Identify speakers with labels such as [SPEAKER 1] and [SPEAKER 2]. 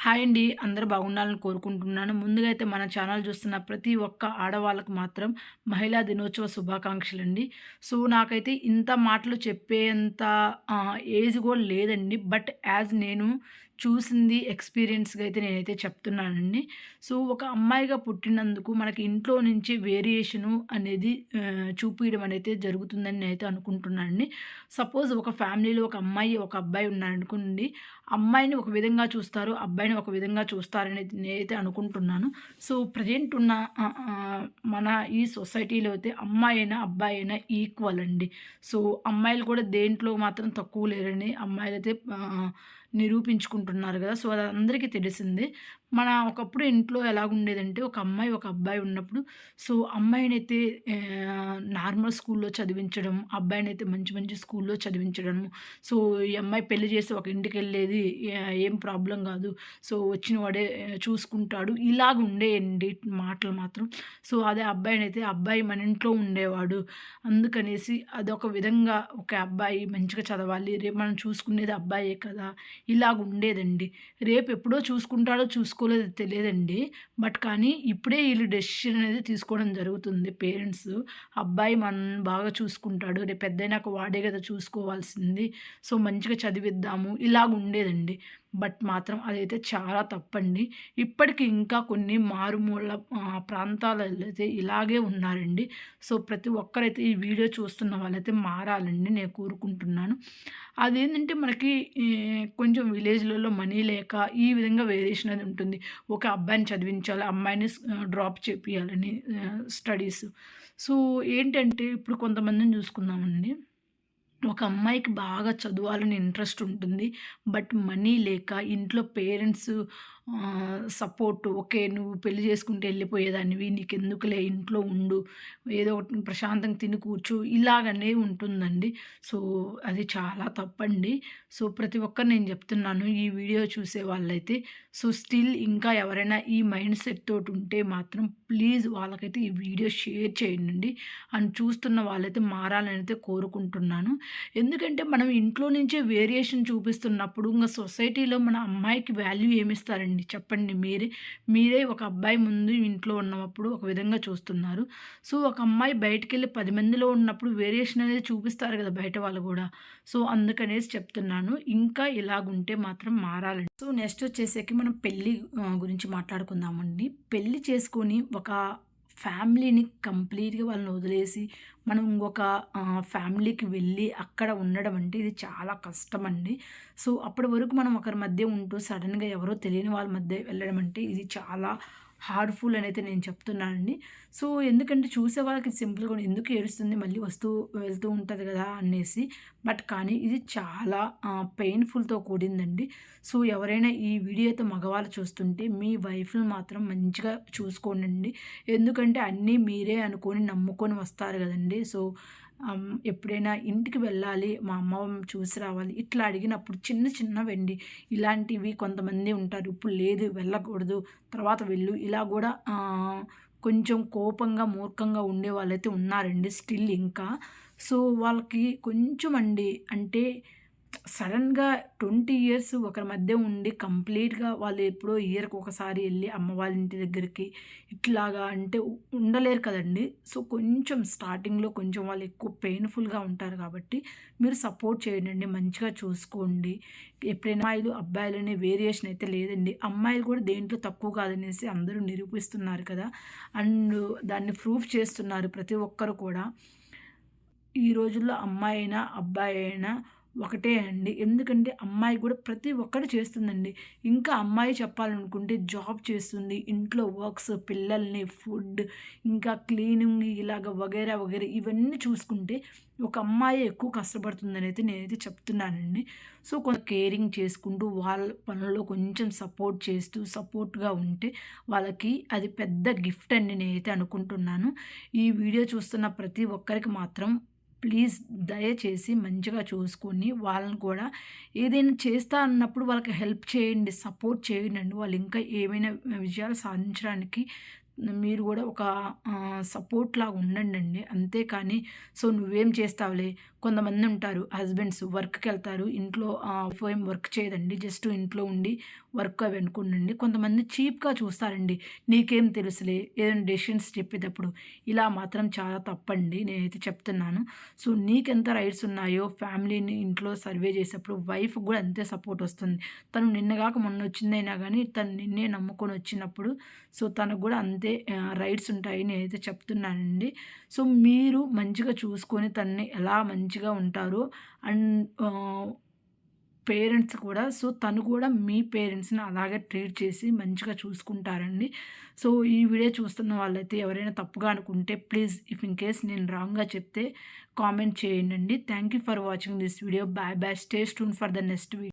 [SPEAKER 1] Hi అండి. అందరూ బాగుండాలని కోరుకుంటున్నాను. ముందుగా అయితే మన ఛానల్ చూస్తున్న ప్రతి ఒక్క ఆడవాళ్ళకి మాత్రం మహిళా దినోత్సవ శుభాకాంక్షలండి. సో, నాకైతే ఇంత మాటలు చెప్పేంత ఏజ్ కూడా లేదండి. బట్ నేను చూసింది ఎక్స్‌పీరియన్స్‌గా అయితే నేనైతే చెప్తున్నానండి. సో, ఒక అమ్మాయిగా పుట్టినందుకు మనకి ఇంట్లో నుంచి వేరియేషను అనేది చూపియడం అనేది జరుగుతుందని నేనైతే అనుకుంటున్నానండి. సపోజ్ ఒక ఫ్యామిలీలో ఒక అమ్మాయి, ఒక అబ్బాయి ఉన్నారనుకోండి. అమ్మాయిని ఒక విధంగా చూస్తారు. అబ్బాయిని ఒక విధంగా చూస్తారనేది నేనైతే అనుకుంటున్నాను. సో, ప్రెజెంట్ ఉన్న మన ఈ సొసైటీలో అయితే అమ్మాయైనా, అబ్బాయైనా ఈక్వల్ అండి. సో, అమ్మాయిలు కూడా దేంట్లో మాత్రం తక్కువ లేరండి. అమ్మాయిలైతే నిరూపించుకుంటున్నారు గదా! సో, అది అందరికీ తెలిసిందే. ఒకప్పుడు ఇంట్లో ఎలాగుండేదంటే ఒక అమ్మాయి, ఒక అబ్బాయి ఉన్నప్పుడు సో, అమ్మాయినైతే నార్మల్ స్కూల్‌లో చదివించడం, అబ్బాయినైతే మంచి మంచి స్కూల్‌లో చదివించడము. సో, ఈ అమ్మాయి పెళ్లి చేసి ఒక ఇంటికెళ్ళేది ఏం ప్రాబ్లమ్ గాదు. సో, వచ్చిన వాడే చూసుకుంటాడు. ఇలాగ ఉండేయండి మాటలు మాత్రం. సో, అదే అబ్బాయినైతే అబ్బాయి మన ఇంట్లో ఉండేవాడు. అందుకనేసి అదొక విధంగా ఒక అబ్బాయి మంచిగా చదవాలి. రేపు మనం చూసుకునేది అబ్బాయే కదా! ఇలాగుండేదండి. రేపెప్పుడో చూసుకుంటాడో చూసుకోలేదో తెలియదండి. బట్ కానీ ఇప్పుడే ఈళ్ళు డెసిషన్ అనేది తీసుకోవడం జరుగుతుంది పేరెంట్స్. అబ్బాయి మనల్ని బాగా చూసుకుంటాడు. రేపు పెద్దయినాక వాడే గదా చూసుకోవాల్సింది. సో, మంచిగా చదివిద్దాము ఇలాగుండేదండి. బట్ మాత్రం అదైతే చాలా తప్పండి. ఇప్పటికి ఇంకా కొన్ని మారుమూల ప్రాంతాలలో అయితే ఇలాగే ఉన్నారండి. సో, ప్రతి ఒక్కరైతే ఈ వీడియో చూస్తున్న వాళ్ళైతే మారాలని నేను కోరుకుంటున్నాను. అదేంటంటే మనకి కొంచెం విలేజ్‌లలో మనీ లేక ఈ విధంగా వేరియేషన్ అనేది ఉంటుంది. ఒక అబ్బాయిని చదివించాలి, అమ్మాయిని డ్రాప్ చేపియాలని స్టడీస్. సో, ఏంటంటే ఇప్పుడు కొంతమందిని చూసుకుందామండి. ఒక అమ్మాయికి బాగా చదవాలని ఇంట్రెస్ట్ ఉంటుంది. బట్ మనీ లేక ఇంట్లో పేరెంట్స్ సపోర్ట్ ఓకే. నువ్వు పెళ్లి చేసుకుంటే ఎళ్ళిపోయేదానివి. నీకెందుకులే ఇంట్లో ఉండు. ఏదో ఒకటి ప్రశాంతంగా తిని కూర్చో ఇలాగనే ఉంటుందండి. సో, అది చాలా తప్పండి. సో, ప్రతి ఒక్కరు నేను చెప్తున్నాను ఈ వీడియో చూసే వాళ్ళైతే సో, స్టిల్ ఇంకా ఎవరైనా ఈ మైండ్ సెట్ తోటి ఉంటే మాత్రం ప్లీజ్ వాళ్ళకైతే ఈ వీడియో షేర్ చేయండి. అండ్ చూస్తున్న వాళ్ళైతే మారాలని అయితే కోరుకుంటున్నాను. ఎందుకంటే మనం ఇంట్లో నుంచే వేరియేషన్ చూపిస్తున్నప్పుడు ఇంక సొసైటీలో మన అమ్మాయికి వాల్యూ ఏమిస్తారండి చెప్పండి మీరే. మీరే ఒక అబ్బాయి ముందు ఇంట్లో ఉన్నప్పుడు ఒక విధంగా చూస్తున్నారు. సో, ఒక అమ్మాయి బయటికెళ్ళి 10 మందిలో ఉన్నప్పుడు వేరియేషన్ అనేది చూపిస్తారు కదా బయట వాళ్ళు గూడా. సో, అందుకనేసి చెప్తున్నాను. ఇంకా ఇలాగుంటే మాత్రం మారాలండి. సో, నెక్స్ట్ వచ్చేసరికి మనం పెళ్లి గురించి మాట్లాడుకుందామండి. పెళ్లి చేసుకొని ఒక ఫ్యామిలీని కంప్లీట్‌గా వాళ్ళని వదిలేసి మనం ఇంకొక ఫ్యామిలీకి వెళ్ళి అక్కడ ఉండడం అంటే ఇది చాలా కష్టమండి. సో, అప్పటి వరకు మనం ఒకరి మధ్య ఉంటూ సడెన్‌గా ఎవరో తెలియని వాళ్ళ మధ్య వెళ్ళడం అంటే ఇది చాలా హార్మ్‌ఫుల్ అనైతే నేను చెప్తున్నానండి. సో, ఎందుకంటే చూసే వాళ్ళకి సింపుల్‌గా ఎందుకు ఏడుస్తుంది మళ్ళీ వస్తూ వెళ్తూ ఉంటది గదా! అనేసి. బట్ కానీ ఇది చాలా పెయిన్‌ఫుల్‌తో కూడిందండి. సో, ఎవరైనా ఈ వీడియో అయితే మగవాళ్ళు చూస్తుంటే మీ వైఫ్‌ని మాత్రం మంచిగా చూసుకోండండి. ఎందుకంటే అన్నీ మీరే అనుకోని నమ్ముకొని వస్తారు గదండీ! సో, ఎప్పుడైనా ఇంటికి వెళ్ళాలి, మా అమ్మ చూసి రావాలి ఇట్లా అడిగినప్పుడు చిన్న చిన్నవండి. ఇలాంటివి కొంతమంది ఉంటారు. ఇప్పుడు లేదు వెళ్ళకూడదు, తర్వాత వెళ్ళు ఇలా గూడా కొంచెం కోపంగా, మూర్ఖంగా ఉండేవాళ్ళైతే ఉన్నారండి స్టిల్ ఇంకా. సో, వాళ్ళకి కొంచెం అండి అంటే సడెన్‌గా 20 ఇయర్స్ ఒకరి మధ్య ఉండి కంప్లీట్‌గా వాళ్ళు ఎప్పుడో ఇయర్‌కి ఒకసారి ఎళ్లి అమ్మ వాళ్ళ ఇంటి దగ్గరికి ఇట్లాగా అంటే ఉండలేరు కదండీ! సో, కొంచెం స్టార్టింగ్‌లో కొంచెం వాళ్ళు ఎక్కువ పెయిన్‌ఫుల్‌గా ఉంటారు కాబట్టి మీరు సపోర్ట్ చేయండండి. మంచిగా చూసుకోండి. ఎప్పుడైనా అమ్మాయిలు, అబ్బాయిలనే వేరియేషన్ అయితే లేదండి. అమ్మాయిలు కూడా దేంట్లో తక్కువ కాదనేసి అందరూ నిరూపిస్తున్నారు కదా! అండ్ దాన్ని ప్రూఫ్ చేస్తున్నారు ప్రతి ఒక్కరు కూడా. ఈ రోజుల్లో అమ్మాయి అయినా, అబ్బాయి అయినా ఒకటే అండి. ఎందుకంటే అమ్మాయి కూడా ప్రతి ఒక్కటి చేస్తుందండి. ఇంకా అమ్మాయి చెప్పాలనుకుంటే జాబ్ చేస్తుంది. ఇంట్లో వర్క్స్, పిల్లల్ని, ఫుడ్, ఇంకా క్లీనింగ్ ఇలాగ వగైరా, వగైరా ఇవన్నీ చూసుకుంటే ఒక అమ్మాయే ఎక్కువ కష్టపడుతుందనైతే నేనైతే చెప్తున్నానండి. సో, కొంచెం కేరింగ్ చేసుకుంటూ వాళ్ళ పనుల్లో కొంచెం సపోర్ట్ చేస్తూ, సపోర్ట్‌గా ఉంటే వాళ్ళకి అది పెద్ద గిఫ్ట్ అని నేనైతే అనుకుంటున్నాను. ఈ వీడియో చూస్తున్న ప్రతి ఒక్కరికి మాత్రం ప్లీజ్ దయచేసి మంచిగా చూసుకొని వాళ్ళని కూడా ఏదైనా చేస్తా అన్నప్పుడు వాళ్ళకి హెల్ప్ చేయండి, సపోర్ట్ చేయండండి. వాళ్ళు ఇంకా ఏమైనా విజయాలు సాధించడానికి మీరు గూడా ఒక సపోర్ట్‌లాగా ఉండండండి. అంతేకానీ నువ్వేం చేస్తావులే కొంతమందుంటారు హస్బెండ్స్ వర్క్‌కెళ్తారు. ఇంట్లో వైఫ్ ఏం వర్క్ చేయదండి. జస్ట్ ఇంట్లో ఉండి వర్క్ అవి అనుకోండండి. కొంతమంది చీప్‌గా చూస్తారండి. నీకేం తెలుసులే ఏదైనా డెసిషన్స్ చెప్పేటప్పుడు. ఇలా మాత్రం చాలా తప్పండి. నేనైతే చెప్తున్నాను. నీకెంత రైట్స్ ఉన్నాయో ఫ్యామిలీని ఇంట్లో సర్వే చేసేప్పుడు వైఫ్‌కి గూడా అంతే సపోర్ట్ ఒస్తుంది. తను నిన్న గాక మొన్నొచ్చిందైనా గానీ తను నిన్నే నమ్ముకొనొచ్చినప్పుడు తనకు గూడా అంతే రైట్స్ ఉంటాయి నేనైతే చెప్తున్నానండి. మీరు మంచిగా చూసుకొని తనని ఎలా మంచిగా ఉంటారో అండ్ పేరెంట్స్ కూడా తను కూడా మీ పేరెంట్స్‌ని అలాగే ట్రీట్ చేసి మంచిగా చూసుకుంటారండి. ఈ వీడియో చూస్తున్న వాళ్ళైతే ఎవరైనా తప్పుగా అనుకుంటే ప్లీజ్ ఇఫ్ ఇన్ కేస్ నేను రాంగ్‌గా చెప్తే కామెంట్ చేయండండి. Thank you for watching this video. Bye bye. Stay tuned for the next video.